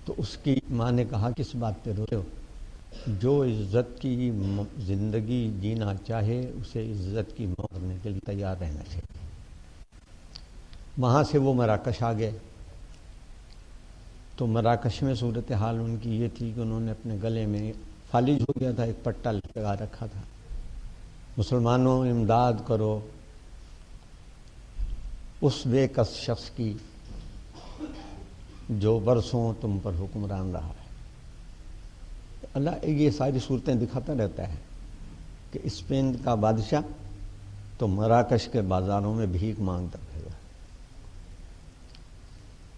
تو اس کی ماں نے کہا کس بات پہ روتے ہو؟ جو عزت کی زندگی جینا چاہے اسے عزت کی موت کرنے کے لیے تیار رہنا چاہیے۔ وہاں سے وہ مراکش آ گئے، تو مراکش میں صورتحال ان کی یہ تھی کہ انہوں نے اپنے گلے میں فالج ہو گیا تھا، ایک پٹا لگا رکھا تھا، مسلمانوں امداد کرو اس بے کس شخص کی جو برسوں تم پر حکمران رہا ہے۔ اللہ یہ ساری صورتیں دکھاتا رہتا ہے کہ اسپین کا بادشاہ تو مراکش کے بازاروں میں بھیک مانگتا پھر،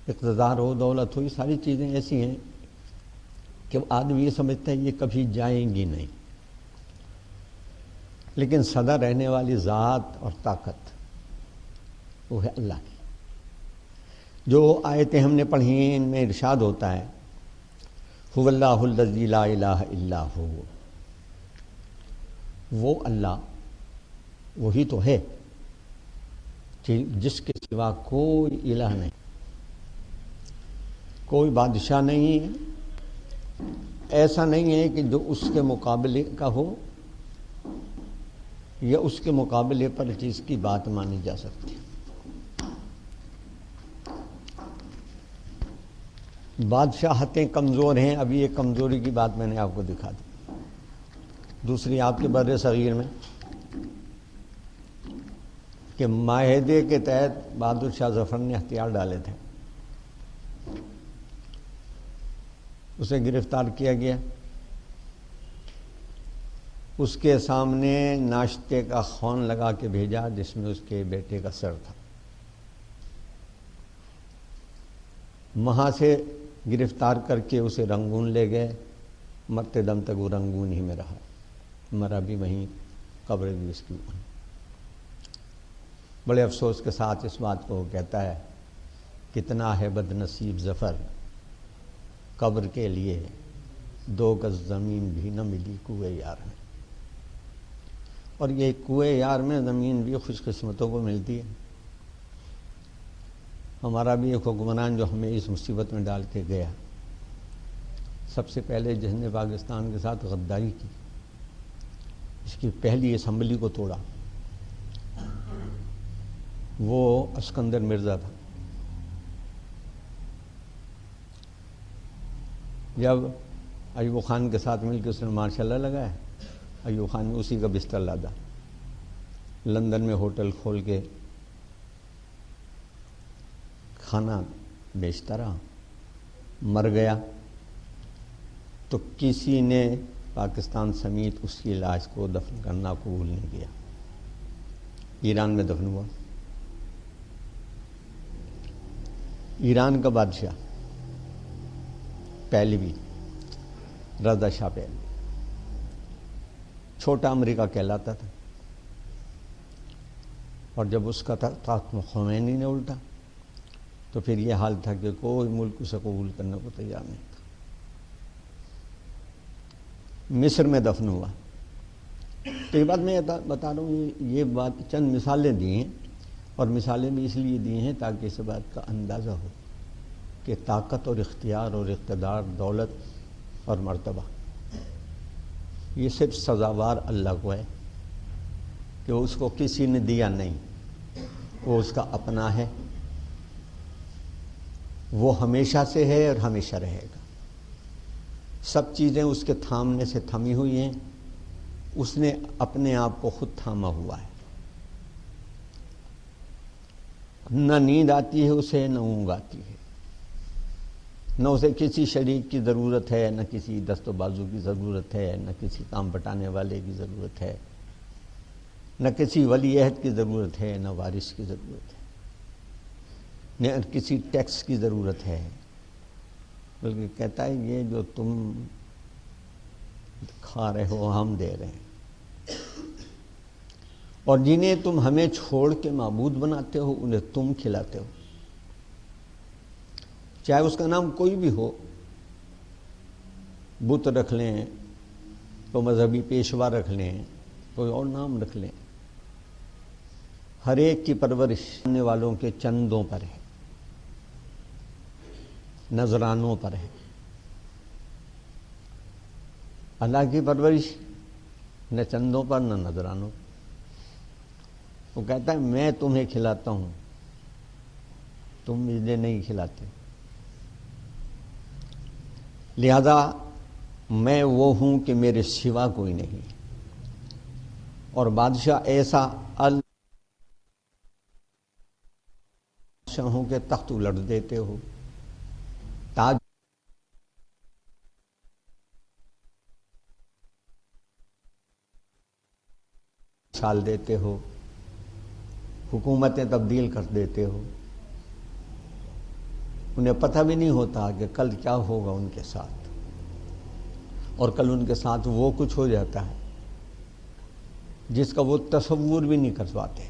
اقتدار ہو، دولت ہو، یہ ساری چیزیں ایسی ہیں کہ آدمی یہ سمجھتا ہے یہ کبھی جائیں گی نہیں، لیکن سدا رہنے والی ذات اور طاقت وہ ہے اللہ کی۔ جو آیتیں ہم نے پڑھی ہیں ان میں ارشاد ہوتا ہے هو اللہ الذی لا الہ الا ہو، وہ اللہ وہی تو ہے جس کے سوا کوئی الہ نہیں، کوئی بادشاہ نہیں ہے، ایسا نہیں ہے کہ جو اس کے مقابلے کا ہو یا اس کے مقابلے پر چیز کی بات مانی جا سکتی۔ بادشاہتیں کمزور ہیں، ابھی ایک کمزوری کی بات میں نے آپ کو دکھا دی۔ دوسری آپ کے بر صغیر میں کہ معاہدے کے تحت بہادر شاہ ظفر نے ہتھیار ڈالے تھے، اسے گرفتار کیا گیا، اس کے سامنے ناشتے کا خون لگا کے بھیجا جس میں اس کے بیٹے کا سر تھا، وہاں سے گرفتار کر کے اسے رنگون لے گئے، مرتے دم تک وہ رنگون ہی میں رہا، مرا بھی وہیں، قبر بھی اس کی وہیں۔ بڑے افسوس کے ساتھ اس بات کو وہ کہتا ہے کتنا ہے بد نصیب ظفر، قبر کے لیے 2 گز زمین بھی نہ ملی کوئے یار میں۔ اور یہ کوئے یار میں زمین بھی خوش قسمتوں کو ملتی ہے۔ ہمارا بھی ایک حکمران جو ہمیں اس مصیبت میں ڈال کے گیا، سب سے پہلے جس نے پاکستان کے ساتھ غداری کی، اس کی پہلی اسمبلی کو توڑا، وہ اسکندر مرزا تھا۔ جب ایوب خان کے ساتھ مل کے اس نے ماشاء اللہ لگایا، ایوب خان نے اسی کا بستر لادا، لندن میں ہوٹل کھول کے کھانا بیچتا رہا، مر گیا تو کسی نے پاکستان سمیت اس کی لاش کو دفن کرنا قبول نہیں کیا، ایران میں دفن ہوا۔ ایران کا بادشاہ پہلوی، رضا شاہ پہلوی، چھوٹا امریکہ کہلاتا تھا، اور جب اس کا تخت خمینی نے الٹا تو پھر یہ حال تھا کہ کوئی ملک اسے قبول کرنے کو تیار نہیں تھا۔ مصر میں دفن ہوا۔ تو یہ بات میں بتا رہا ہوں، یہ بات چند مثالیں دی ہیں، اور مثالیں بھی اس لیے دی ہیں تاکہ اس بات کا اندازہ ہو کہ طاقت اور اختیار اور اقتدار، دولت اور مرتبہ یہ صرف سزاوار اللہ کو ہے، کہ اس کو کسی نے دیا نہیں، وہ اس کا اپنا ہے، وہ ہمیشہ سے ہے اور ہمیشہ رہے گا۔ سب چیزیں اس کے تھامنے سے تھمی ہوئی ہیں، اس نے اپنے آپ کو خود تھاما ہوا ہے۔ نہ نیند آتی ہے اسے، نہ اونگ آتی ہے، نہ اسے کسی شریک کی ضرورت ہے، نہ کسی دست و بازو کی ضرورت ہے، نہ کسی کام بٹانے والے کی ضرورت ہے، نہ کسی ولی عہد کی ضرورت ہے، نہ وارث کی ضرورت ہے، نہ کسی ٹیکس کی ضرورت ہے، بلکہ کہتا ہے یہ جو تم کھا رہے ہو ہم دے رہے ہیں، اور جنہیں تم ہمیں چھوڑ کے معبود بناتے ہو انہیں تم کھلاتے ہو، چاہے اس کا نام کوئی بھی ہو، بت رکھ لیں تو مذہبی پیشوا رکھ لیں، کوئی اور نام رکھ لیں، ہر ایک کی پرورش کرنے والوں کے چندوں پر ہے، نذرانوں پر ہے، اللہ کی پرورش نہ چندوں پر نہ نذرانوں. وہ کہتا ہے میں تمہیں کھلاتا ہوں، تم مجھے نہیں کھلاتے، لہذا میں وہ ہوں کہ میرے سوا کوئی نہیں. اور بادشاہ ایسا بادشاہوں کے تخت الٹ دیتے ہو، تاج چھال دیتے ہو، حکومتیں تبدیل کر دیتے ہو. انہیں پتہ بھی نہیں ہوتا کہ کل کیا ہوگا ان کے ساتھ، اور کل ان کے ساتھ وہ کچھ ہو جاتا ہے جس کا وہ تصور بھی نہیں کر پاتے.